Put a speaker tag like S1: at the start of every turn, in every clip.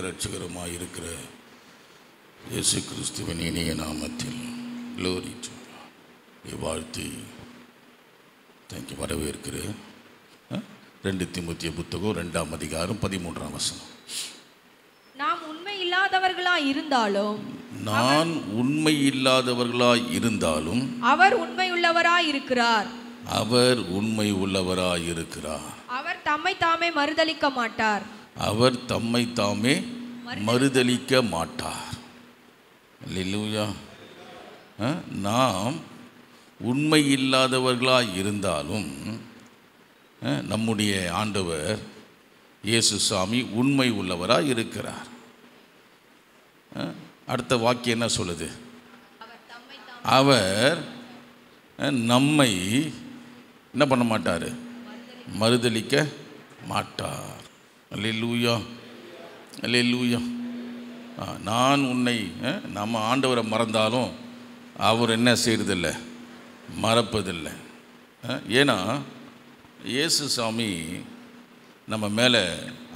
S1: இரட்சகருமாய் இருக்கிற இயேசு கிறிஸ்துவின் இனிய நாமத்தில் க்ளோரி டு வாழ்த்தி தேங்க்யூ வரவேற்கிறேன். 2 தீமோத்தேயு புத்தகம் 2ஆம் அதிகாரம் 13ஆம் வசனம்.
S2: நாம் உண்மை இல்லாதவர்களாய் இருந்தாலும் அவர் உண்மை உள்ளவராய் இருக்கிறார். அவர் தம்மை தாமே மறுதலிக்க மாட்டார். அல்லேலூயா. நாம் உண்மை இல்லாதவர்களாய் இருந்தாலும் நம்முடைய ஆண்டவர் இயேசு சாமி உண்மை உள்ளவராய் இருக்கிறார். அடுத்த வாக்கியம் என்ன சொல்லுது? அவர் நம்மை என்ன பண்ண மாட்டார்? மறுதலிக்க மாட்டார். அல்லேலூயா, அல்லேலூயா. நான் உன்னை நம்ம ஆண்டவரை மறந்தாலும் அவர் என்ன செய்கிறதில்லை? மறப்பதில்லை. ஏன்னா இயேசு சாமி நம்ம மேலே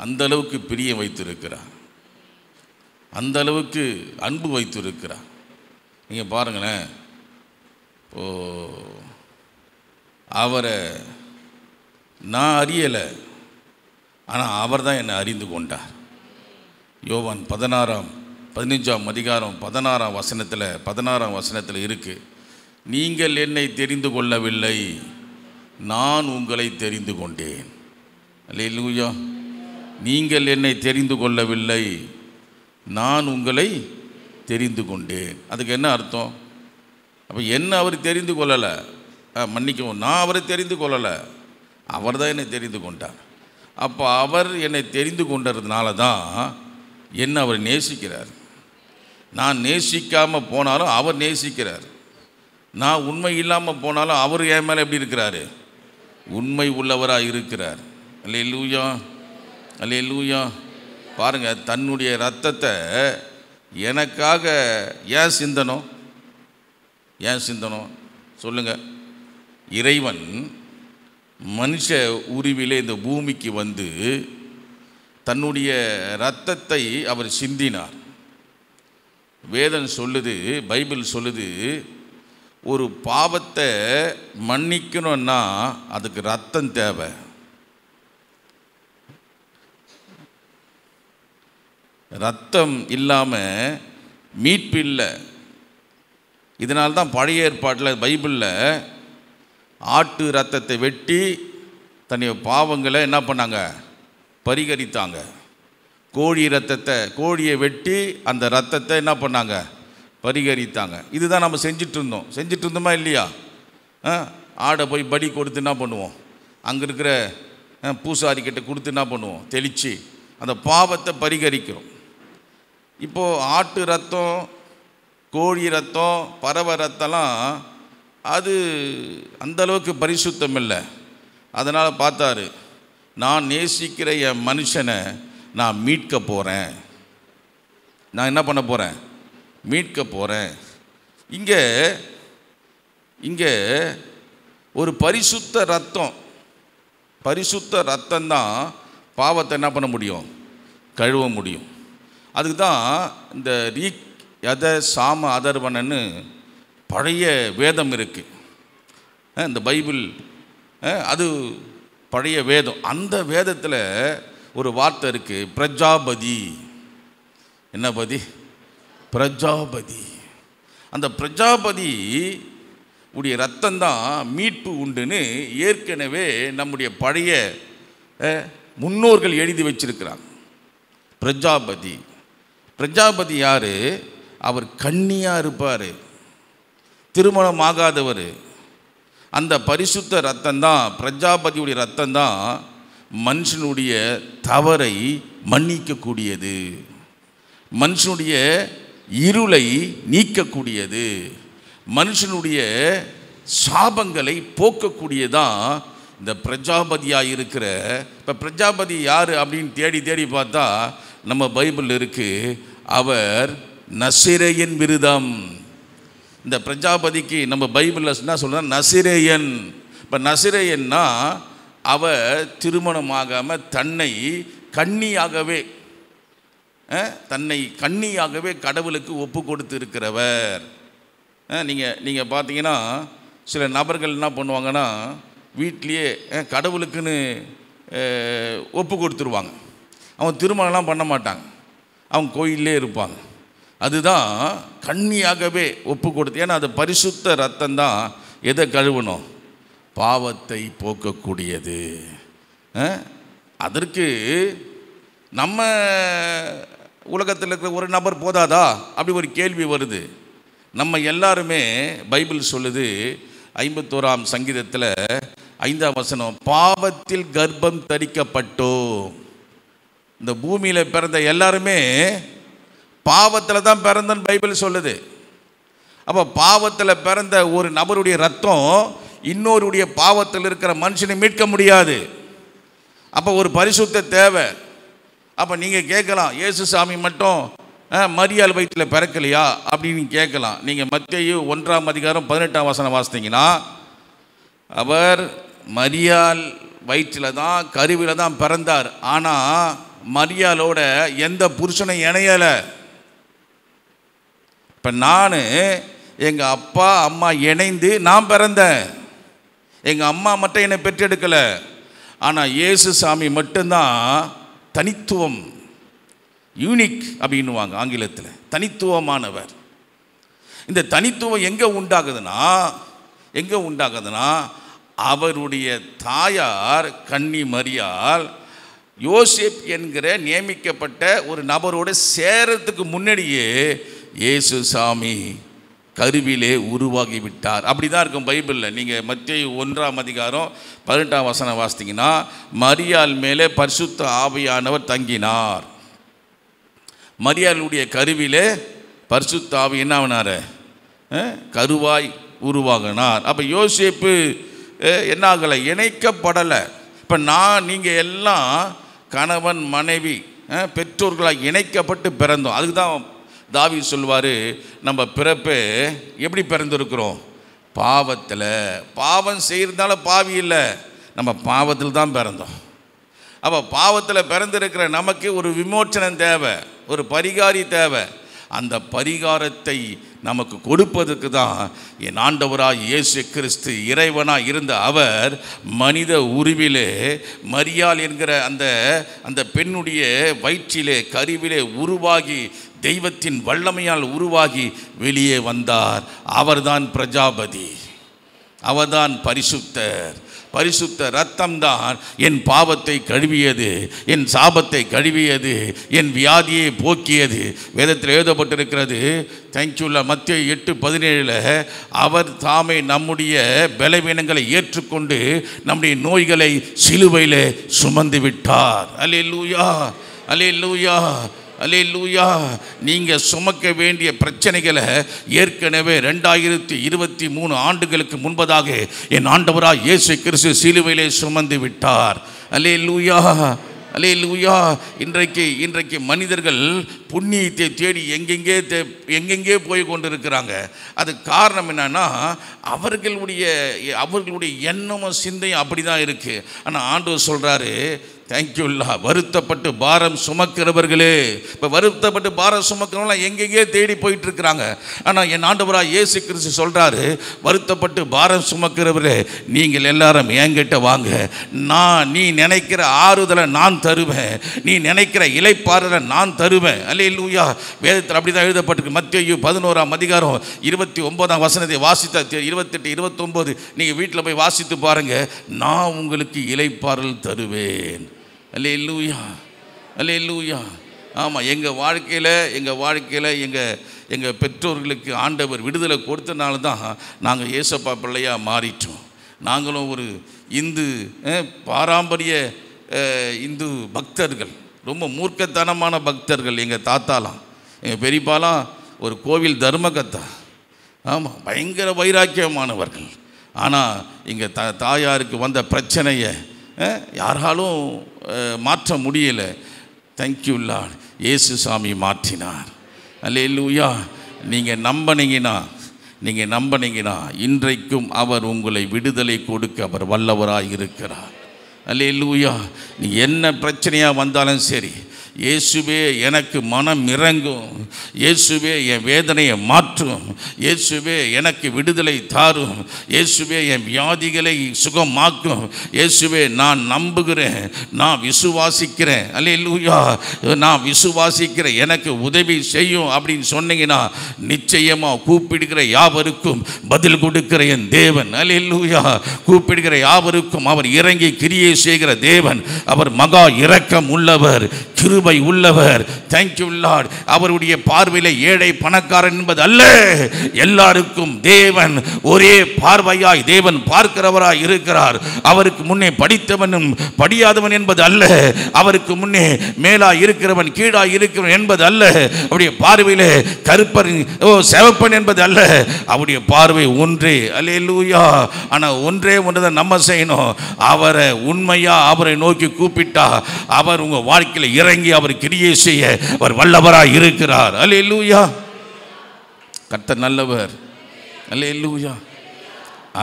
S2: அந்தளவுக்கு பிரியம் வைத்திருக்கிறார், அந்தளவுக்கு அன்பு வைத்திருக்கிறார். நீங்கள் பாருங்களேன், அவரை நான் அறியலை, ஆனால் அவர் தான் என்னை அறிந்து கொண்டார். யோவான் 15ஆம் அதிகாரம் 16ஆம் வசனத்தில் இருக்குது, நீங்கள் என்னை தெரிந்து கொள்ளவில்லை, நான் உங்களை தெரிந்து கொண்டேன். அல்லேலூயா. நீங்கள் என்னை தெரிந்து கொள்ளவில்லை, நான் உங்களை தெரிந்து கொண்டேன். அதுக்கு என்ன அர்த்தம்? அப்போ என்ன அவர் தெரிந்து கொள்ளலை, மன்னிக்கவும், நான் அவரை தெரிந்து கொள்ளலை, அவர் தான் என்னை தெரிந்து கொண்டார். அப்போ அவர் என்னை தெரிந்து கொண்டதுனால தான் என்ன அவர் நேசிக்கிறார். நான் நேசிக்காமல் போனாலும் அவர் நேசிக்கிறார். நான் உண்மை இல்லாமல் போனாலும் அவர் என் மேலே எப்படி இருக்கிறாரு? உண்மை உள்ளவராக இருக்கிறார். அல்லேலூயா, அல்லேலூயா. பாருங்கள், தன்னுடைய இரத்தத்தை எனக்காக ஏன் சிந்தணும் சொல்லுங்கள். இறைவன் மனுஷ உருவிலே இந்த பூமிக்கு வந்து தன்னுடைய இரத்தத்தை அவர் சிந்தினார். வேதம் சொல்லுது, பைபிள் சொல்லுது, ஒரு பாவத்தை மன்னிக்கணும்னா அதுக்கு ரத்தம் தேவை. ரத்தம் இல்லாமல் மீட்பு இல்லை. இதனால்தான் பழைய ஏற்பாட்டில் பைபிளில் ஆட்டு ரத்தத்தை வெட்டி தன்னுடைய பாவங்களை என்ன பண்ணாங்க? பரிகரித்தாங்க. கோழியை வெட்டி அந்த ரத்தத்தை என்ன பண்ணாங்க? பரிகரித்தாங்க. இதுதான் நம்ம செஞ்சிட்டு இருந்தோமா இல்லையா? ஆடை போய் படி கொடுத்து என்ன பண்ணுவோம்? அங்கே இருக்கிற பூசாரிக்கிட்ட கொடுத்து என்ன பண்ணுவோம்? தெளித்து அந்த பாவத்தை பரிகரிக்கிறோம். இப்போது ஆட்டு ரத்தம், கோழி ரத்தம், பறவை ரத்தம்லாம் அது அந்தளவுக்கு பரிசுத்தம் இல்லை. அதனால் பார்த்தாரு, நான் நேசிக்கிற என் மனுஷனை நான் மீட்க போகிறேன். நான் என்ன பண்ண போகிறேன்? மீட்க போகிறேன். இங்கே ஒரு பரிசுத்த ரத்தம்தான் பாவத்தை என்ன பண்ண முடியும்? கழுவ முடியும். அதுக்கு தான் இந்த ரீக் யத சாம அதர்வனன்னு பழைய வேதம் இருக்குது. இந்த பைபிள் அது பழைய வேதம். அந்த வேதத்தில் ஒரு வார்த்தை இருக்குது, பிரஜாபதி. என்ன பதி? பிரஜாபதி. அந்த பிரஜாபதி உடைய ரத்தம்தான் மீட்பு உண்டுன்னு ஏற்கனவே நம்முடைய பழைய முன்னோர்கள் எழுதி வச்சிருக்கிறாங்க. பிரஜாபதி யார்? அவர் கன்னியாக இருப்பார், திருமணம் ஆகாதவர். அந்த பரிசுத்த ரத்தம்தான், பிரஜாபதியுடைய ரத்தம்தான் மனுஷனுடைய தவறை மன்னிக்கக்கூடியது, மனுஷனுடைய இருளை நீக்கக்கூடியது, மனுஷனுடைய சாபங்களை போக்கக்கூடியதான் இந்த பிரஜாபதியாக இருக்கிற. இப்போ பிரஜாபதி யார் அப்படின்னு தேடி பார்த்தா நம்ம பைபிள் இருக்குது, அவர் நசிரேயன் விருதம். இந்த பிரஜாபதிக்கு நம்ம பைபிளில் என்ன சொல்கிறோம்? நசிரேயன். இப்போ நசிரேயன்னா அவர் திருமணமாகாமல் தன்னை கன்னியாகவே தன்னை கன்னியாகவே கடவுளுக்கு ஒப்பு கொடுத்து இருக்கிறவர். நீங்கள் பார்த்தீங்கன்னா சில நபர்கள் என்ன பண்ணுவாங்கன்னா வீட்லேயே கடவுளுக்குன்னு ஒப்பு கொடுத்துருவாங்க. அவங்க திருமணம்லாம் பண்ண மாட்டாங்க, அவங்க கோயிலே இருப்பாங்க. அதுதான் கன்னியாகவே ஒப்பு கொடுத்து. ஏன்னா அது பரிசுத்த ரத்தம் தான் எதை கழுவணும்? பாவத்தை போக்கக்கூடியது. அதற்கு நம்ம உலகத்தில் இருக்கிற ஒரு நபர் போதாதா அப்படி ஒரு கேள்வி வருது. நம்ம எல்லாருமே பைபிள் சொல்லுது 51ஆம் சங்கீதத்தில் 5ஆம் வசனம், பாவத்தில் கர்ப்பம் தரிக்கப்பட்டோம். இந்த பூமியில் பிறந்த எல்லாருமே பாவத்தில் தான் பிறந்தன்னு பைபிள் சொல்லுது. அப்போ பாவத்தில் பிறந்த ஒரு நபருடைய ரத்தம் இன்னொருடைய பாவத்தில் இருக்கிற மனுஷனை மீட்க முடியாது. அப்போ ஒரு பரிசுத்த தேவை. அப்போ நீங்கள் கேட்கலாம், இயேசு சாமி மட்டும் மரியாள் வயிற்றில் பிறக்கலையா அப்படின்னு கேட்கலாம். நீங்கள் மத்தேயு 1ஆம் அதிகாரம் 18ஆம் வசனம் வாசித்தீங்கன்னா, அவர் மரியாள் வயிற்றில் தான் கருவில தான் பிறந்தார். ஆனால் மரியாளோட எந்த புருஷனை இணையலை. இப்போ நான் எங்கள் அப்பா அம்மா இணைந்து நான் பிறந்தேன். எங்கள் அம்மா மட்டும் என்னை பெற்றெடுக்கலை. ஆனால் இயேசு சாமி மட்டும்தான் தனித்துவம், யூனிக் அப்படின்னுவாங்க ஆங்கிலத்தில், தனித்துவமானவர். இந்த தனித்துவம் எங்கே உண்டாகுதுன்னா அவருடைய தாயார் கன்னி மரியாள் யோசேப் என்கிற நியமிக்கப்பட்ட ஒரு நபரோடு சேரத்துக்கு முன்னாடியே இயேசு சாமி கருவிலே உருவாகிவிட்டார். அப்படி தான் இருக்கும் பைபிளில். நீங்கள் மத்தேயு 1ஆம் அதிகாரம் 18ஆம் வசனம் வாசித்தீங்கன்னா, மரியாள் மேலே பரிசுத்த ஆவியானவர் தங்கினார். மரியாளுடைய கருவிலே பரிசுத்த ஆவி என்ன ஆனார்? கருவாய் உருவாகினார். அப்போ யோசேப்பு என்ன ஆகலை? இணைக்கப்படலை. இப்போ நீங்கள் எல்லாம் கணவன் மனைவி பெற்றோர்களாக இணைக்கப்பட்டு பிறந்தோம். அதுக்கு தான் தாவீது சொல்வார், நம்ம பிறப்பே எப்படி பிறந்திருக்கிறோம்? பாவத்தில். பாவம் செய்கிறதுனால பாவி இல்லை, நம்ம பாவத்தில் தான் பிறந்தோம். அப்போ பாவத்தில் பிறந்திருக்கிற நமக்கு ஒரு விமோச்சனம் தேவை, ஒரு பரிகாரி தேவை. அந்த பரிகாரத்தை நமக்கு கொடுப்பதற்கு தான் என் ஆண்டவராக இயேசு கிறிஸ்து இறைவனாக இருந்த அவர் மனித உருவிலே மரியாள் என்கிற அந்த பெண்ணுடைய வயிற்றிலே கருவிலே உருவாகி தெய்வத்தின் வல்லமையால் உருவாகி வெளியே வந்தார். அவர்தான் பிரஜாபதி, அவர்தான் பரிசுத்தர். பரிசுத்த ரத்தம்தான் என் பாவத்தை கழுவியது, என் சாபத்தை கழுவியது, என் வியாதியை போக்கியது. வேதத்தில் எழுதப்பட்டிருக்கிறது, தேங்க்யூல்லா, மத்தேயு 8:17, அவர் தாமே நம்முடைய பலவீனங்களை ஏற்றுக்கொண்டு நம்முடைய நோய்களை சிலுவையிலே சுமந்து விட்டார். அல்லேலூயா, அல்லேலூயா, அல்லேலூயா. நீங்கள் சுமக்க வேண்டிய பிரச்சனைகளை ஏற்கனவே 2023 ஆண்டுகளுக்கு முன்பதாக என் ஆண்டவராக இயேசு கிறிஸ்து சிலுவையிலே சுமந்து விட்டார். அல்லேலூயா, அல்லேலூயா. இன்றைக்கு மனிதர்கள் புண்ணியத்தை தேடி எங்கெங்கே போய் கொண்டிருக்கிறாங்க. அது காரணம் என்னன்னா, அவர்களுடைய எண்ணமும் சிந்தையும் அப்படி தான் இருக்குது. ஆனால் ஆண்டவர் சொல்கிறாரு, தேங்க்யூல்லா, வருத்தப்பட்டு பாரம் சுமக்கிறவர்களே. இப்போ வருத்தப்பட்டு பாரம் சுமக்கிறவங்களாம் எங்கெங்கே தேடி போயிட்டு இருக்கிறாங்க. ஆனால் என் ஆண்டவராக இயேசு கிறிஸ்து சொல்கிறாரு, வருத்தப்பட்டு பாரம் சுமக்கிறவரே, நீங்கள் எல்லாரும் என்கிட்ட வாங்க, நீ நினைக்கிற ஆறுதலை நான் தருவேன், நீ நினைக்கிற இளைப்பாறுதலை நான் தருவேன். அல்லேலூயா. வேதத்தில் அப்படி தான் எழுதப்பட்டிருக்கு. மத்தேயு 11ஆம் அதிகாரம் 29ஆம் வசனத்தை வாசித்த 28, 29 நீங்கள் வீட்டில் போய் வாசித்து பாருங்கள். நான் உங்களுக்கு இளைப்பாறுதல் தருவேன். அல்லேலூயா, அல்லேலூயா. ஆமாம், எங்கள் வாழ்க்கையில் எங்கள் பெற்றோர்களுக்கு ஆண்டவர் விடுதலை கொடுத்தனால தான் நாங்கள் ஏசப்பா பிள்ளையாக மாறிட்டோம். நாங்களும் ஒரு இந்து பாரம்பரிய இந்து பக்தர்கள், ரொம்ப மூர்க்கத்தனமான பக்தர்கள். எங்கள் தாத்தாலாம், எங்கள் பெரியப்பாலாம் ஒரு கோவில் தர்மகத்தா. ஆமாம், பயங்கர வைராக்கியமானவர்கள். ஆனால் எங்கள் தாயாருக்கு வந்த பிரச்சனையை யாராலும் மாற்ற முடியலை. தேங்க்யூல்லா, இயேசு சாமி மாற்றினார். அல்லேலூயா. நீங்கள் நம்பினீங்கன்னா இன்றைக்கும் அவர் உங்களை விடுதலை கொடுக்க அவர் வல்லவராக இருக்கிறார். அல்லேலூயா. நீ என்ன பிரச்சனையாக வந்தாலும் சரி, இயேசுவே எனக்கு மனம் இறங்கும், இயேசுவே என் வேதனையை மாற்றும், இயேசுவே எனக்கு விடுதலை தாரும், இயேசுவே என் வியாதிகளை சுகமாக்கும், இயேசுவே நான் நம்புகிறேன், நான் விசுவாசிக்கிறேன், அல்லேலூயா, நான் விசுவாசிக்கிறேன், எனக்கு உதவி செய்யும் அப்படின்னு சொன்னீங்கன்னா நிச்சயமாக கூப்பிடுகிற யாவருக்கும் பதில் கொடுக்கிற என் தேவன், அல்லேலூயா, கூப்பிடுகிற யாவருக்கும் அவர் இறங்கி கிரியை செய்கிற தேவன். அவர் மகா இரக்கம் உள்ளவர், கிருபை உள்ளவர். Thank you Lord. அவருடைய பார்வையில் ஏழை பணக்காரன் என்பது அல்ல, எல்லாருக்கும் தேவன் ஒரே பார்வையாய் தேவன் பார்க்கிறவராய் இருக்கிறார். அவருக்கு முன்னே படித்தவனும் படியாதவன் என்பது அல்ல, அவருக்கு முன்னே மேலாய் இருக்கிறவன் கீழாய் இருக்கிறவன் என்பது அல்ல, அவருடைய பார்வையிலே கருப்பன் செவப்பன் என்பது அல்ல, அவருடைய பார்வை ஒன்றே. அல்லேலூயா. ஆனால் ஒன்றே ஒன்றுதான் நம்ம செய்யணும். அவரை உண்மையா அவரை நோக்கி கூப்பிட்டா அவர் உங்க வாழ்க்கையில் இறங்கி அவர் கிரியை செய்ய அவர் வல்லவராய் இருக்கிறார். அல்லேலூயா. கர்த்தர் நல்லவர். அல்லேலூயா.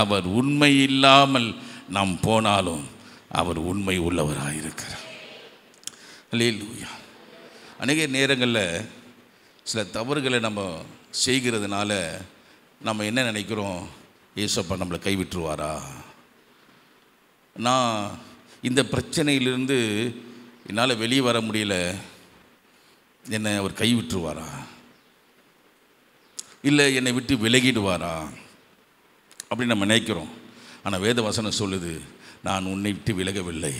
S2: அவர் உண்மை இல்லாமல் நாம் போனாலும் அவர் உண்மை உள்ளவராக இருக்கிறார். அல்லேலூயா. அநேக நேரங்களில் சில தவறுகளை நம்ம செய்கிறதுனால நம்ம என்ன நினைக்கிறோம், ஏசப்பா நம்மளை கைவிட்டுருவாரா, நான் இந்த பிரச்சனையிலிருந்து என்னால் வெளியே வர முடியல, என்னை அவர் கைவிட்டுருவாரா, இல்லை என்னை விட்டு விலகிடுவாரா அப்படின்னு நம்ம நினைக்கிறோம். ஆனால் வேத வசனம் சொல்லுது, நான் உன்னை விட்டு விலகவில்லை.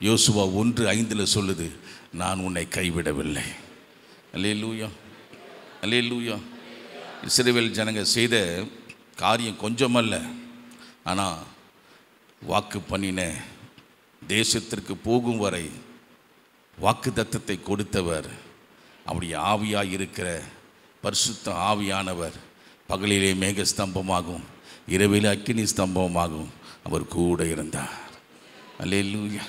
S2: யோசுவா 1:5 சொல்லுது, நான் உன்னை கைவிடவில்லை. அல்லேலூயா, அல்லேலூயா. இஸ்ரவேல் ஜனங்க செய்த காரியம் கொஞ்சமல்ல, ஆனால் வாக்கு பண்ணின தேசத்திற்கு போகும் வரை வாக்கு தத்தத்தை கொடுத்தவர், அவருடைய ஆவியாக இருக்கிற பரிசுத்த ஆவியானவர் பகலிலே மேக ஸ்தம்பமாகும், இரவிலே அக்கினி ஸ்தம்பமாகும் அவர் கூட இருந்தார். அல்லேலூயா.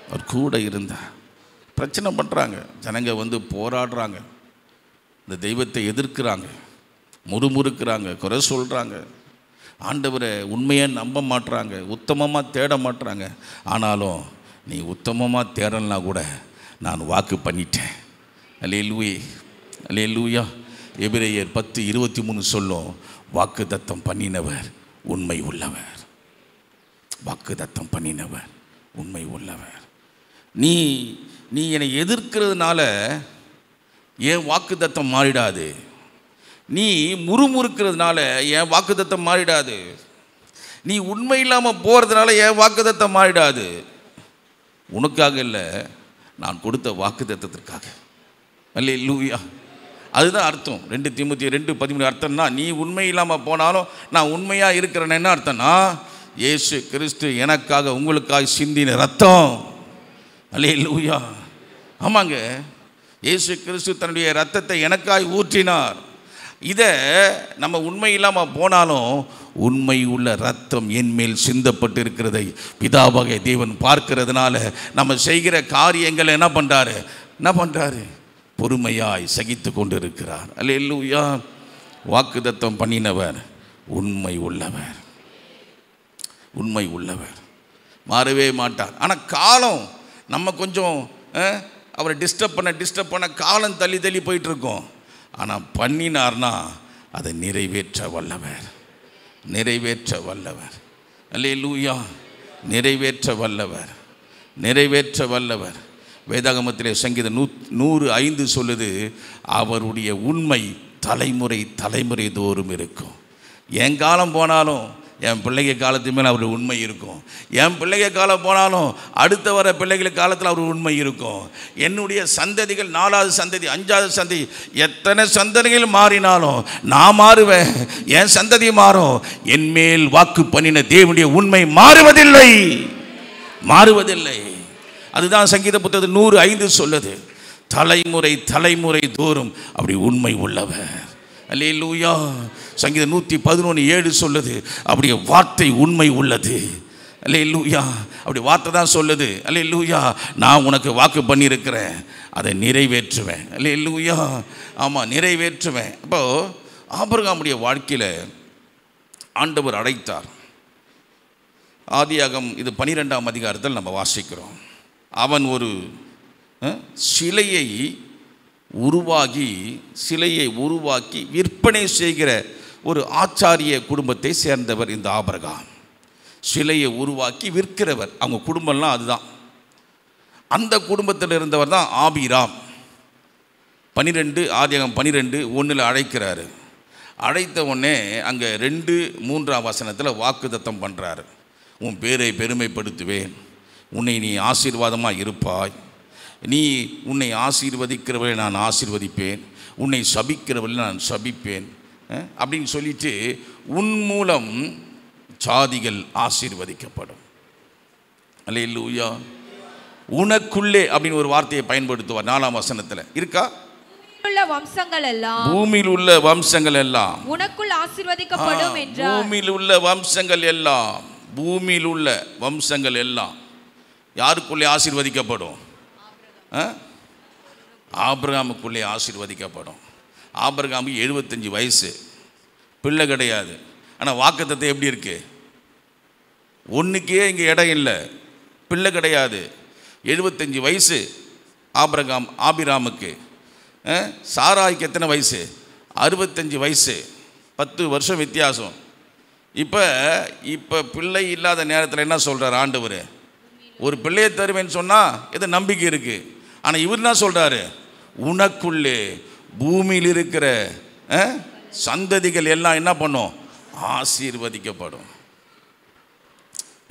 S2: அவர் கூட இருந்தார். பிரச்சனை பண்ணுறாங்க ஜனங்க, போராடுறாங்க, இந்த தெய்வத்தை எதிர்க்கிறாங்க, முறுமுறுக்கிறாங்க, குறை சொல்கிறாங்க, ஆண்டவரை உண்மையாக நம்ப மாட்டுறாங்க, உத்தமமாக தேட மாட்டுறாங்க. ஆனாலும் நீ உத்தமமாக தேடலனா கூட நான் வாக்கு பண்ணிட்டேன். அல்லேலூயா, அல்லேலூயா. எபிரேயர் 10:23 சொல்லும், வாக்கு தத்தம் பண்ணினவர் உண்மை உள்ளவர், வாக்கு தத்தம் பண்ணினவர் உண்மை உள்ளவர். நீ நீ என்னை எதிர்க்கிறதுனால என் வாக்கு தத்தம் மாறிடாது, நீ முறுமுறுக்கிறதுனால என் வாக்கு தத்தம் மாறிடாது, நீ உண்மை இல்லாமல் போகிறதுனால என் வாக்கு தத்தம் மாறிடாது. உனக்காக இல்லை, நான் கொடுத்த வாக்கு தத்தத்திற்காக. அல்லேலூயா. அதுதான் அர்த்தம். 2 தீமோத்தேயு 2:13 அர்த்தம்னா, நீ உண்மை இல்லாமல் போனாலும் நான் உண்மையாக இருக்கிறேன்னு என்ன அர்த்தம்னா, இயேசு கிறிஸ்து எனக்காக உங்களுக்காக சிந்தின ரத்தம். அல்லேலூயா. ஆமாங்க, இயேசு கிறிஸ்து தன்னுடைய ரத்தத்தை எனக்காய் ஊற்றினார். இதை நம்ம உண்மை இல்லாமல் போனாலும் உண்மை உள்ள ரத்தம் என் மேல் சிந்தப்பட்டு இருக்கிறதை பிதாவாகிய தேவன் பார்க்கிறதுனால நம்ம செய்கிற காரியங்களை என்ன பண்ணுறாரு, பொறுமையாய் சகித்து கொண்டு இருக்கிறார். அல்லேலூயா. வாக்குத்தத்தம் பண்ணினவர் உண்மை உள்ளவர், உண்மை உள்ளவர், மாறவே மாட்டார். ஆனால் காலம் நம்ம கொஞ்சம் அவரை டிஸ்டர்ப் பண்ண காலம் தள்ளி போயிட்டுருக்கோம். ஆனால் பண்ணினார்னா அதை நிறைவேற்ற வல்லவர், நிறைவேற்ற வல்லவர். அல்லேலூயா. நிறைவேற்ற வல்லவர், நிறைவேற்ற வல்லவர். வேதாகமத்திலே சங்கீதம் 105 சொல்லுது, அவருடைய உண்மை தலைமுறை தோறும் இருக்கும். என் காலம் போனாலும் என் பிள்ளைங்க காலத்து மேலே அவருடைய உண்மை இருக்கும், என் பிள்ளைங்க காலம் போனாலும் அடுத்த வர பிள்ளைகள் காலத்தில் அவர் உண்மை இருக்கும். என்னுடைய சந்ததிகள் 4வது சந்ததி 5வது சந்ததி எத்தனை சந்ததிகள் மாறினாலும் நான் மாறுவேன், என் சந்ததி மாறும். என் மேல் வாக்கு பண்ணின தேவனுடைய உண்மை மாறுவதில்லை, மாறுவதில்லை. அதுதான் சங்கீத புத்தகத்தில் 105 சொல்லுது, தலைமுறை தோறும் அப்படி உண்மை உள்ளவர். அல்லேலூயா. சங்கீதம் 111:7 சொல்லுது, அப்படியே வார்த்தை உண்மை உள்ளது. அல்லேலூயா. அப்படி வார்த்தை தான் சொல்லுது. அல்லேலூயா. நான் உனக்கு வாக்கு பண்ணியிருக்கிறேன், அதை நிறைவேற்றுவேன். அல்லேலூயா. ஆமாம், நிறைவேற்றுவேன். அப்போது ஆபிரகாமுடைய வாழ்க்கையில் ஆண்டவர் அழைத்தார். ஆதியாகமம் இது 12ஆம் அதிகாரத்தில் நம்ம வாசிக்கிறோம். அவன் ஒரு சிலையை உருவாக்கி விற்பனை செய்கிற ஒரு ஆச்சாரிய குடும்பத்தை சேர்ந்தவர் இந்த ஆபிரகாம். சிலையை உருவாக்கி விற்கிறவர், அவங்க குடும்பம்லாம் அதுதான். அந்த குடும்பத்தில் இருந்தவர் தான் ஆபிராம். 12 ஆதியாகமம் 12:1 அழைக்கிறாரு. அழைத்த உடனே அங்கே 2-3 வசனத்தில் வாக்குத்தத்தம் பண்ணுறாரு. உன் பேரை பெருமைப்படுத்துவேன், உன்னை நீ ஆசீர்வாதமாக இருப்பாய், நீ உன்னை ஆசீர்வதிக்கிறவரை நான் ஆசீர்வதிப்பேன், உன்னை சபிக்கிறவரை நான் சபிப்பேன் அப்படின்னு சொல்லிட்டு உன் மூலம் சாதிகள் ஆசீர்வதிக்கப்படும். அல்லேலூயா. உனக்குள்ளே அப்படின்னு ஒரு வார்த்தையை பயன்படுத்துவார் 4ஆம் வசனத்தில். இருக்கா? பூமியில் உள்ள வம்சங்கள் எல்லாம்
S3: உனக்குள் ஆசீர்வதிக்கப்படும் என்றார்.
S2: பூமியில் உள்ள வம்சங்கள் எல்லாம், பூமியில் உள்ள வம்சங்கள் எல்லாம் யாருக்குள்ளே ஆசீர்வதிக்கப்படும்? ஆபிரகாமுக்குள்ளே ஆசீர்வதிக்கப்படும். ஆபிரகாமுக்கு 75 வயசு, பிள்ளை கிடையாது. ஆனால் வாக்குத்தத்தம் எப்படி இருக்கு? ஒன்றுக்கே இங்கே இடம் இல்லை, பிள்ளை கிடையாது. 75 வயசு ஆபிராமுக்கு. சாராய்க்கு எத்தனை வயசு? 65 வயசு, 10 வருஷம் வித்தியாசம். இப்போ பிள்ளை இல்லாத நேரத்தில் என்ன சொல்கிறார் ஆண்டவர்? ஒரு பிள்ளையை தருவேன்னு சொன்னால் எது நம்பிக்கை இருக்குது. ஆனால் இவர் என்ன சொல்கிறாரு? உனக்குள்ளே பூமியில் இருக்கிற சந்ததிகள் எல்லாம் என்ன பண்ணும்? ஆசீர்வதிக்கப்படும்.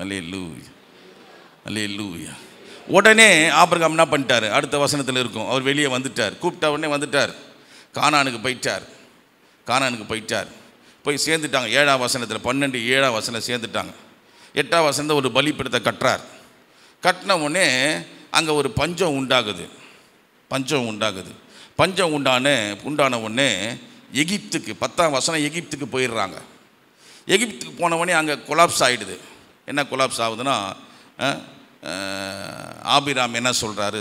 S2: அல்லேலூயா, அல்லேலூயா. உடனே ஆபிரகாம் என்ன பண்ணிட்டார்? அடுத்த வசனத்தில் இருக்கும், அவர் வெளியே வந்துட்டார். கூப்பிட்ட உடனே வந்துட்டார். கானானுக்கு போயிட்டார். போய் சேர்ந்துட்டாங்க. 7ஆம் வசனத்தில் 12-7ஆம் வசனம் சேர்ந்துட்டாங்க. 8ஆம் வசனத்தில் ஒரு பலிபீடத்தை கட்டுறார். கட்டின உடனே அங்கே ஒரு பஞ்சம் உண்டாகுது. பஞ்சம் உண்டான உடனே எகிப்துக்கு 10ஆம் வசனம் எகிப்துக்கு போயிடுறாங்க. எகிப்துக்கு போனவொடனே அங்கே கொலாப்ஸ் ஆகிடுது. என்ன கொலாப்ஸ் ஆகுதுன்னா, ஆபிராம் என்ன சொல்கிறாரு?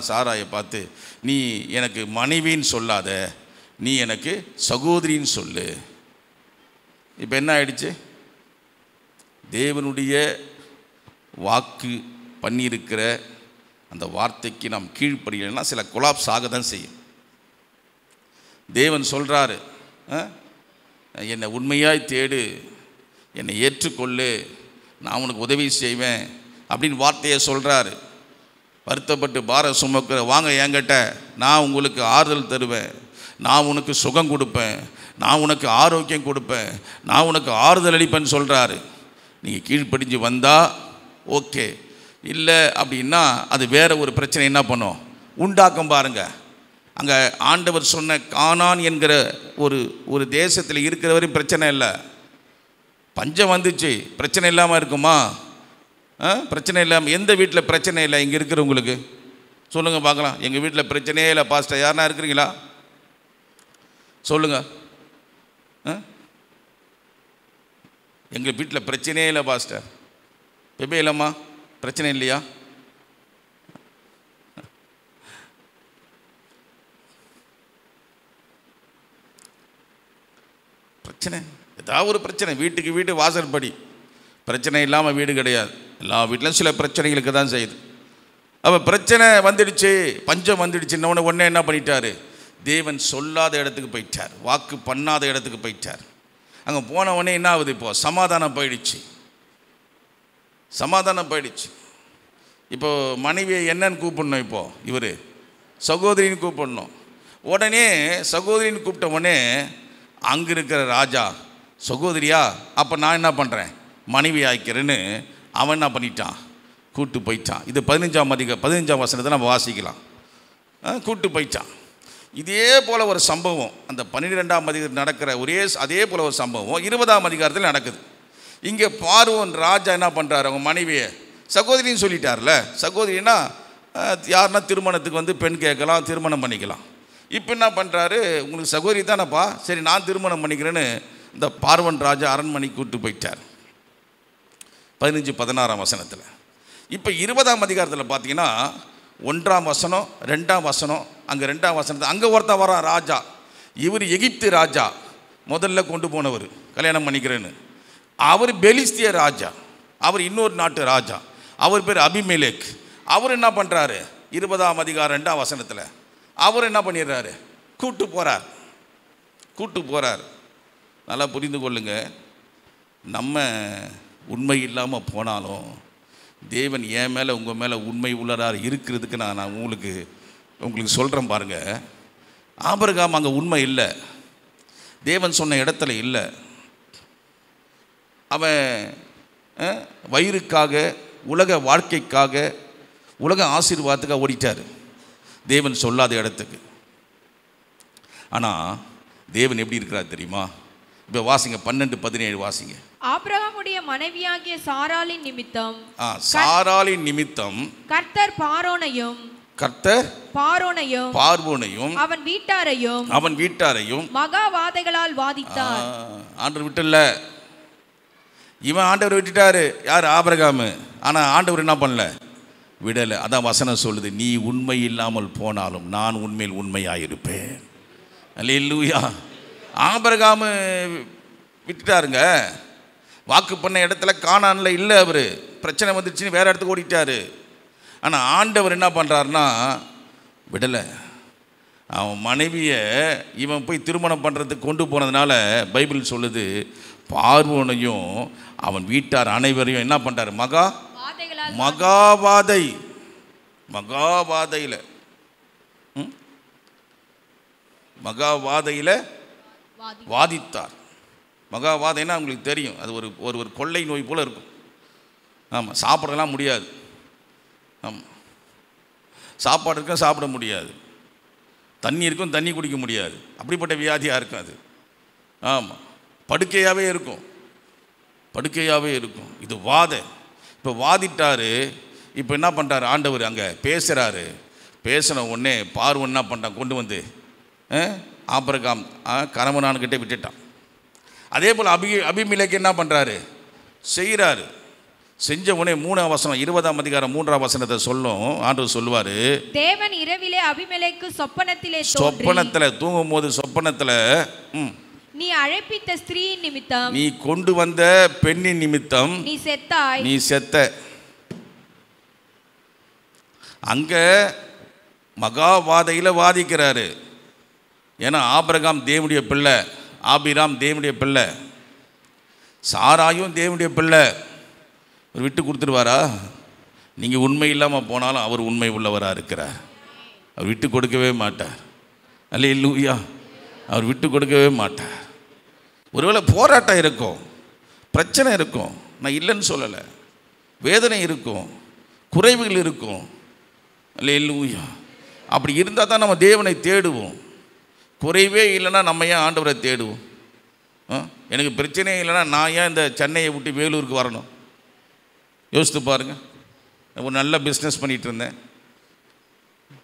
S2: சாராயை பார்த்து, நீ எனக்கு மனைவின்னு சொல்லாத, நீ எனக்கு சகோதரின்னு சொல்லு. இப்போ என்ன ஆயிடுச்சு? தேவனுடைய வாக்கு பண்ணியிருக்கிற அந்த வார்த்தைக்கு நாம் கீழ்ப்படியலைன்னா சில கொலாப்ஸ் ஆக தான் செய்யும். தேவன் சொல்கிறாரு, என்னை உண்மையாய் தேடு, என்னை ஏற்றுக்கொள்ளு, நான் உனக்கு உதவி செய்வேன் அப்படின்னு வார்த்தையை சொல்கிறாரு. வருத்தப்பட்டு பாரம் சுமக்கிற வாங்க என்கிட்ட, நான் உங்களுக்கு ஆறுதல் தருவேன், நான் உனக்கு சுகம் கொடுப்பேன், நான் உனக்கு ஆரோக்கியம் கொடுப்பேன், நான் உனக்கு ஆறுதல் அளிப்பேன்னு சொல்கிறாரு. நீங்கள் கீழ்ப்படிஞ்சு வந்தால் ஓகே, இல்லை அப்படின்னா அது வேற ஒரு பிரச்சனை என்ன பண்ணும்? உண்டாக்கும். பாருங்க, அங்கே ஆண்டவர் சொன்ன கானான் என்கிற ஒரு தேசத்தில் இருக்கிறவரையும் பிரச்சனை இல்லை. பஞ்சம் வந்துச்சு, பிரச்சனை இல்லாமல் இருக்குமா? பிரச்சனை இல்லாமல் எந்த வீட்டில் பிரச்சனை இல்லை? இங்கே இருக்கிறவங்களுக்கு சொல்லுங்கள் பார்க்கலாம். எங்கள் வீட்டில் பிரச்சனையே இல்லை பாஸ்டர், யாருன்னா இருக்கிறீங்களா? சொல்லுங்கள். எங்கள் வீட்டில் பிரச்சனையே இல்லை பாஸ்டர். பெபே இல்லைம்மா, பிரச்சனை இல்லையா? பிரச்சனை, ஏதாவது ஒரு பிரச்சனை, வீட்டுக்கு வீட்டு வாசற்படி பிரச்சனை இல்லாமல் வீடு கிடையாது. எல்லா வீட்டிலும் சில பிரச்சனைகளுக்கு தான் செய்யுது. அப்போ பிரச்சனை வந்துடுச்சு, பஞ்சம் வந்துடுச்சுன்னு உடனே என்ன பண்ணிட்டாரு? தேவன் சொல்லாத இடத்துக்கு போயிட்டார், வாக்கு பண்ணாத இடத்துக்கு போயிட்டார். அங்கே போன உடனே என்ன ஆகுது? இப்போ சமாதானம் போயிடுச்சு. இப்போது மனைவியை என்னன்னு கூப்பிடணும்? இப்போது இவர் சகோதரின்னு கூப்பிடணும். உடனே சகோதரின்னு கூப்பிட்ட உடனே அங்கே இருக்கிற ராஜா, சகோதரியா, அப்போ நான் என்ன பண்ணுறேன்? மனைவி ஆய்க்கிறேன்னு அவன் என்ன பண்ணிட்டான்? கூட்டு போயிட்டான். இது 15ஆம் வசனத்தை நம்ம வாசிக்கலாம். கூட்டு போயிட்டான். இதே போல் ஒரு சம்பவம் அந்த 12ஆம் அதிகாரத்தில் நடக்கிற அதே போல் ஒரு சம்பவம் 20ஆம் அதிகாரத்தில் நடக்குது. இங்கே பார்வோன் ராஜா என்ன பண்ணுறாரு? அவங்க மனைவியை சகோதரின்னு சொல்லிட்டார்ல. சகோதரின்னா யாருன்னா திருமணத்துக்கு வந்து பெண் கேட்கலாம், திருமணம் பண்ணிக்கலாம். இப்போ என்ன பண்ணுறாரு? உங்களுக்கு சகோதரி தானப்பா, சரி நான் திருமணம் பண்ணிக்கிறேன்னு இந்த பார்வன் ராஜா அரண்மனைக்கு கூப்பிட்டு போயிட்டார். 15-16ஆம் வசனத்தில். இப்போ 20ஆம் அதிகாரத்தில் பார்த்தீங்கன்னா 1ஆம் வசனம் 2ஆம் வசனம், அங்கே 2ஆம் வசனத்தில் அங்கே ஒருத்தன் வரான் ராஜா. இவர் எகிப்து ராஜா, முதல்ல கொண்டு போனவர் கல்யாணம் பண்ணிக்கிறேன்னு. அவர் பெலிஸ்திய ராஜா, அவர் இன்னொரு நாட்டு ராஜா, அவர் பேர் அபிமெலேக். அவர் என்ன பண்ணுறாரு? 20ஆம் அதிகாரம் 2ஆம் வசனத்தில் அவர் என்ன பண்ணிடுறாரு? கூட்டு போகிறார். நல்லா புரிந்து கொள்ளுங்க, நம்ம உண்மை இல்லாமல் போனாலும் தேவன் என் மேலே உங்கள் மேலே உண்மை உள்ளரார் இருக்கிறதுக்கு நான் உங்களுக்கு சொல்கிறேன் பாருங்கள். ஆபிரகாம் அங்கே உண்மை இல்லை, தேவன் சொன்ன இடத்துல இல்லை. அவன் வயிறுக்காக, உலக வாழ்க்கைக்காக, உலக ஆசீர்வாதத்துக்காக ஓடிட்டார் தேவன் சொல்லாத இடத்துக்கு. ஆனால் தேவன் எப்படி இருக்கிறார் தெரியுமா? இப்போ வாசிங்க 12-17 வாசிங்க.
S3: ஆபிரகாமுடைய மனைவியாகிய சாராளின் நிமித்தம் கர்த்தர் பார்வோனையும் அவன் வீட்டாரையும் மகா வாதைகளால் வாதித்தார்.
S2: ஆண்டவர் விட்டல, இவன் ஆண்டவர் விட்டுட்டாரு. யார்? ஆபிரகாம். ஆனால் ஆண்டவர் என்ன பண்ணல? விடலை. அதான் வசனம் சொல்லுது, நீ உண்மை இல்லாமல் போனாலும் நான் உண்மையில் உண்மையாயிருப்பேன். அல்லேலூயா. ஆபிரகாம் விட்டுட்டாருங்க. வாக்கு பண்ண இடத்துல கானான்ல இல்லை, அவர் பிரச்சனை வந்துடுச்சுன்னு வேறு இடத்துக்கு ஓடிட்டார். ஆனால் ஆண்டவர் என்ன பண்ணுறாருன்னா விடலை. அவன் மனைவியை இவன் போய் திருமணம் பண்ணுறதுக்கு கொண்டு போனதுனால பைபிள் சொல்லுது, பார்வோனையும் அவன் வீட்டார் அனைவரையும் என்ன பண்ணுறாரு? மகாவாதையில் வாதித்தார். மகாவாதைன்னா உங்களுக்கு தெரியும், அது ஒரு கொள்ளை நோய் போல் இருக்கும். ஆமாம், சாப்பிடலாம் முடியாது. ஆமாம், சாப்பாடு இருக்கும், சாப்பிட முடியாது. தண்ணி இருக்கும், தண்ணி குடிக்க முடியாது. அப்படிப்பட்ட வியாதியாக இருக்கும் அது. ஆமாம், படுக்கையாகவே இருக்கும். இது வாதை. இப்போ வாதிட்டார். இப்போ என்ன பண்ணுறாரு ஆண்டவர்? அங்கே பேசுகிறாரு. பேசின உடனே பார்வன் என்ன பண்ணுறான்? கொண்டு வந்து ஆபிரகாம் கணவனான்கிட்ட விட்டுட்டான். அதே போல் அபிமெலேக்கு என்ன பண்ணுறாரு? செய்கிறாரு. செஞ்ச உடனே 3ஆம் வசனம் 20ஆம் அதிகாரம் 3ஆம் வசனத்தை சொல்லும். ஆண்டவர் சொல்லுவார்,
S3: தேவன் இரவிலே அபிமெலேக்கு
S2: சொப்பனத்தில் தூங்கும் போது சொப்பனத்தில்
S3: நீ அழைப்பித்த ஸ்திரீயின் நிமித்தம்,
S2: நீ கொண்டு வந்த பெண்ணின் நிமித்தம் நீ செத்த. அங்கே மகாவாதையில் வாதிக்கிறாரு. ஏன்னா ஆபிரகாம் தேவனுடைய பிள்ளை, ஆபிராம் தேவனுடைய பிள்ளை, சாராயும் தேவனுடைய பிள்ளை. அவர் விட்டு கொடுத்துருவாரா? நீங்கள் உண்மை இல்லாமல் போனாலும் அவர் உண்மை உள்ளவராக இருக்கிறார். அவர் விட்டு கொடுக்கவே மாட்டார். அல்லேலூயா. அவர் விட்டு கொடுக்கவே மாட்டார். ஒருவேளை போராட்டம் இருக்கும், பிரச்சனை இருக்கும், நான் இல்லைன்னு சொல்லலை. வேதனை இருக்கும், குறைவுகள் இருக்கும். அல்லேலூயா. அப்படி இருந்தால் தான் நம்ம தேவனை தேடுவோம். குறைவே இல்லைன்னா நம்ம ஏன் ஆண்டவரை தேடுவோம்? எனக்கு பிரச்சனையே இல்லைன்னா நான் ஏன் இந்த சென்னையை விட்டு வேலூருக்கு வரணும்? யோசித்து பாருங்கள். ஒரு நல்ல பிஸ்னஸ் பண்ணிகிட்டு இருந்தேன்,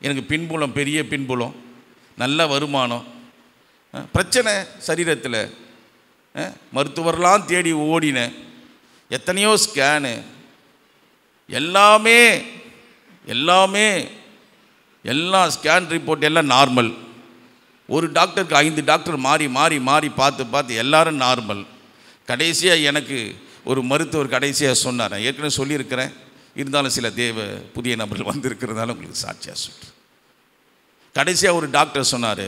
S2: எனக்கு பின்புலம், பெரிய பின்புலம், நல்ல வருமானம், பிரச்சனை சரீரத்தில், மருத்துவர்லாம் தேடி ஓடினேன், எத்தனையோ ஸ்கேனு, எல்லாம் ஸ்கேன் ரிப்போர்ட் எல்லாம் நார்மல். ஒரு டாக்டருக்கு 5 டாக்டர் மாறி பார்த்து எல்லாரும் நார்மல். கடைசியாக எனக்கு ஒரு மருத்துவர் கடைசியாக சொன்னார், நான் ஏற்கனவே சொல்லியிருக்கிறேன், இருந்தாலும் சில புதிய நபர்கள் வந்திருக்கிறதால உங்களுக்கு சாட்சியாக சொல்கிறேன். கடைசியாக ஒரு டாக்டர் சொன்னார்,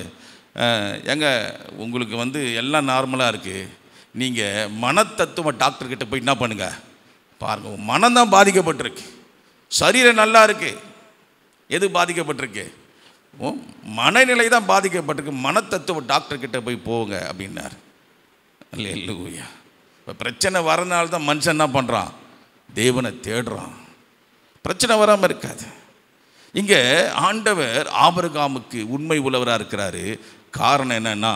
S2: உங்களுக்கு எல்லாம் நார்மலாக இருக்குது, நீங்கள் மனத்தத்துவ டாக்டர்கிட்ட போய் என்ன பண்ணுங்கள் பாருங்கள், மனம்தான் பாதிக்கப்பட்டிருக்கு, சரீரம் நல்லா இருக்குது. எது பாதிக்கப்பட்டிருக்கு? மனநிலை தான் பாதிக்கப்பட்டிருக்கு. மனத்தத்துவ டாக்டர்கிட்ட போய் போங்க அப்படின்னார். அல்லேலூயா. இப்போ பிரச்சனை வரனால தான் மனுஷன் என்ன பண்ணுறான்? தேவனை தேடுறான். பிரச்சனை வராமல் இருக்காது. இங்கே ஆண்டவர் ஆபிரகாமுக்கு உண்மை உள்ளவராக இருக்கிறாரு. காரணம் என்னன்னா,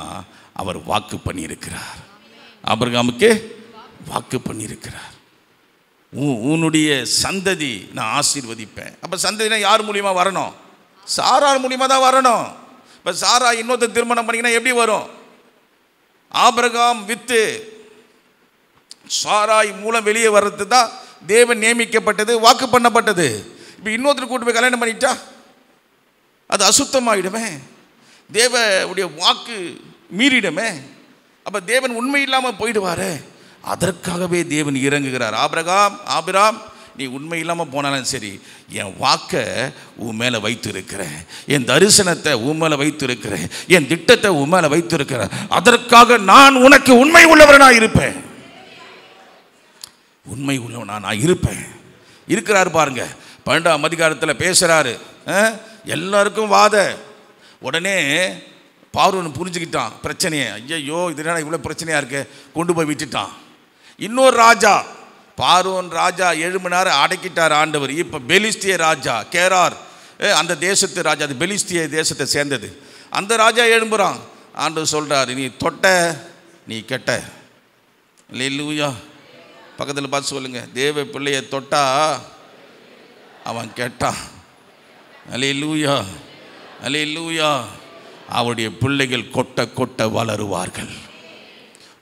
S2: அவர் வாக்கு பண்ணியிருக்கிறார். ஆபிரகாமுக்கு வாக்கு பண்ணியிருக்கிறார். உன்னுடைய சந்ததி நான் ஆசீர்வதிப்பேன். அப்போ சந்ததினா யார் மூலியமாக வரணும்? சாராள் மூலியமாக தான் வரணும். இப்போ சாரா இன்னொருத்தர் திருமணம் பண்ணிங்கன்னா எப்படி வரும்? ஆபிரகாம் வித்து சாராய் மூலம் வெளியே வர்றது தான் தேவன் நியமிக்கப்பட்டது, வாக்கு பண்ணப்பட்டது. இப்போ இன்னொருத்தர் கூட்டு போய் கல்யாணம் பண்ணிட்டா அது அசுத்தமாயிடுமே, தேவனுடைய வாக்கு மீறிடுமே. அப்போ தேவன் உண்மை இல்லாமல் போயிடுவார். அதற்காகவே தேவன் இறங்குகிறார். ஆபிரகாம் நீ உண்மை இல்லாமல் போனாலும் சரி, என் வாக்கை உன் மேலே வைத்து இருக்கிறேன், என் தரிசனத்தை உன் மேலே வைத்து இருக்கிறேன், என் திட்டத்தை உன் மேலே வைத்து இருக்கிறேன், அதற்காக நான் உனக்கு உண்மை உள்ளவனாக இருப்பேன். உண்மை உள்ளவனா நான் இருப்பேன். இருக்கிறாரு பாருங்க. 12ஆம் அதிகாரத்தில் பேசுகிறாரு. எல்லாருக்கும் வாத. உடனே பார்வோன் புரிஞ்சுக்கிட்டான் பிரச்சனையை. ஐயோ இதனால இவ்வளோ பிரச்சனையாக இருக்கு, கொண்டு போய் விட்டுட்டான். இன்னொரு ராஜா, பார்வோன் ராஜா 7 மணி நேரம் அடக்கிட்டார் ஆண்டவர். இப்போ பெலிஸ்திய ராஜா கேரார், அந்த தேசத்து ராஜா, அது பெலிஸ்திய தேசத்தை சேர்ந்தது. அந்த ராஜா எழும்புறான். ஆண்டவர் சொல்கிறார், நீ தொட்ட நீ கெட்ட. அல்லேலூயா. பக்கத்தில் பார்த்து சொல்லுங்க, தேவ பிள்ளையை தொட்டா அவன் கெட்டான். அல்லேலூயா, அல்லேலூயா. அவருடைய பிள்ளைகள் கொட்ட கொட்ட வளருவார்கள்,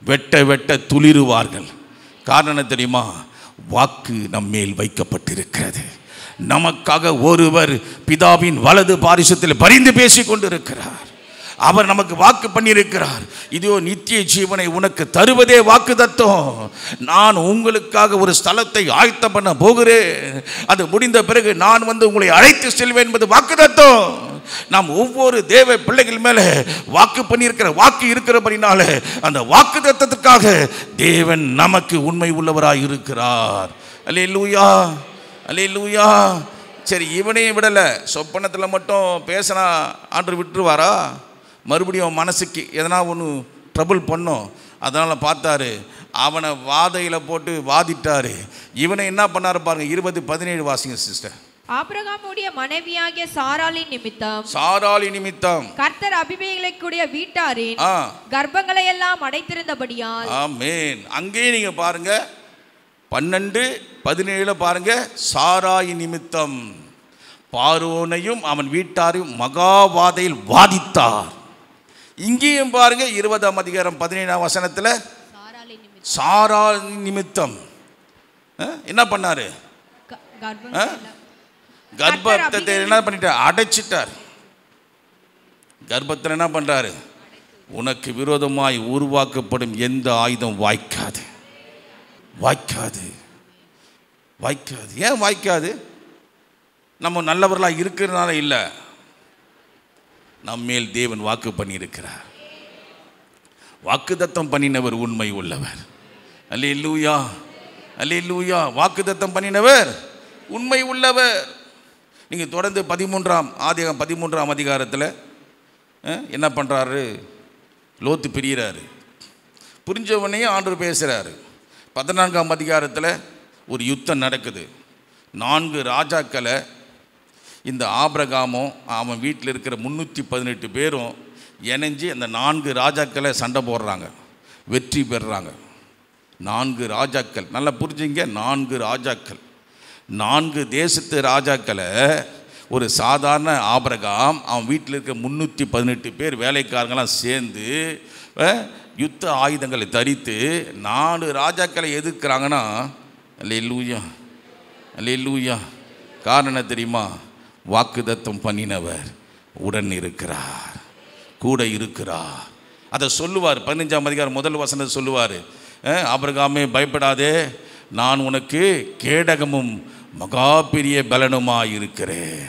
S2: வெட்ட வெட்ட துளிருவார்கள். காரணம் தெரியுமா? வாக்கு நம்மேல் வைக்கப்பட்டிருக்கிறது. நமக்காக ஒருவர் பிதாவின் வலது பாரிசத்தில் பரிந்து பேசி கொண்டிருக்கிறார். அவர் நமக்கு வாக்கு பண்ணியிருக்கிறார். இதோ நித்திய ஜீவனை உனக்கு தருவதே வாக்கு தத்தம். நான் உங்களுக்காக ஒரு ஸ்தலத்தை ஆயத்தம் பண்ண போகிறேன், அது முடிந்த பிறகு நான் வந்து உங்களை அழைத்து செல்வேன் என்பது வாக்கு தத்தம். நாம் ஒவ்வொரு தேவ பிள்ளைகள் மேலே வாக்கு பண்ணியிருக்கிற வாக்கு இருக்கிறபடினால அந்த வாக்கு தத்தத்துக்காக தேவன் நமக்கு உண்மை உள்ளவராய் இருக்கிறார். அல்லேலூயா, அல்லேலூயா. சரி, இவனையும் விடலை, சொப்பனத்தில் மட்டும் பேசினா ஆண்டவர் விட்டுருவாரா? மறுபடியும் மனசுக்கு எதனா ஒன்று ட்ரபிள் பண்ணோம். அதனால் பார்த்தாரு, அவனை வாதையில் போட்டு வாதிட்டார். இவனை என்ன பண்ணாரு பாருங்க. 20:17 வாசிங்க சிஸ்டர்.
S3: ஆபிரகாமுடைய மனைவியாகிய சாராளின் நிமித்தம்,
S2: சாராளி நிமித்தம்
S3: கர்த்தர் அபிமெலேக்குடைய வீட்டாரின் கர்ப்பங்களை எல்லாம் அடைத்திருந்தபடியால்.
S2: ஆமென். அங்கே நீங்க பாருங்க 12:17 பாருங்க. சாராய் நிமித்தம் பார்வோனையும் அவன் வீட்டாரையும் மகாவாதையில் வாதித்தார். இங்கேயும் பாருங்க 20ஆம் அதிகாரம் 17ஆம் வசனத்தில் சாராய் நிமித்தம் என்ன பண்ணாரு? கர்ப்பத்தை என்ன பண்ணிட்டார்? அடைச்சிட்டார். கர்ப்பத்தில் என்ன பண்றாரு? உனக்கு விரோதமாய் உருவாக்கப்படும் எந்த ஆயுதம் வாய்க்காது, வாய்க்காது, வாய்க்காது. ஏன் வாய்க்காது? நம்ம நல்லவர்களாக இருக்கிறதுனால இல்லை, நம்மேல் தேவன் வாக்கு பண்ணியிருக்கிறார். வாக்குத்தத்தம் பண்ணினவர் உண்மை உள்ளவர். அல்லேலூயா, அல்லேலூயா. வாக்குத்தத்தம் பண்ணினவர் உண்மை உள்ளவர். நீங்கள் தொடர்ந்து 13ஆம் அதிகாரத்தில் என்ன பண்ணுறாரு? லோத்து பிரிகிறாரு. புரிஞ்சவனையும் ஆண்டவர் பேசுகிறாரு. 14ஆம் அதிகாரத்தில் ஒரு யுத்தம் நடக்குது. 4 ராஜாக்களை இந்த ஆபிரகாமும் அவன் வீட்டில் இருக்கிற 318 பேரும் இணைஞ்சு அந்த 4 ராஜாக்களை சண்டை போடுறாங்க, வெற்றி பெறுறாங்க. 4 ராஜாக்கள், நல்லா புரிஞ்சுங்க, 4 ராஜாக்கள், 4 தேசத்து ராஜாக்களை ஒரு சாதாரண ஆபிரகாம் அவன் வீட்டில் இருக்க 318 பேர் வேலைக்காரங்களாம் சேர்ந்து யுத்த ஆயுதங்களை தரித்து 4 ராஜாக்களை எதிர்க்கிறாங்கன்னா, அல்லேலூயா, அல்லேலூயா. காரணம் தெரியுமா? வாக்குத்தத்தம் பண்ணினவர் உடன் இருக்கிறார், கூட இருக்கிறார். அதை சொல்லுவார். 15ஆம் அதிகாரம் 1 வசனத்தை சொல்லுவார். ஆபிரகாமே பயப்படாதே, நான் உனக்கு கேடகமும் மகா பெரிய பலனுமாய் இருக்கிறேன்.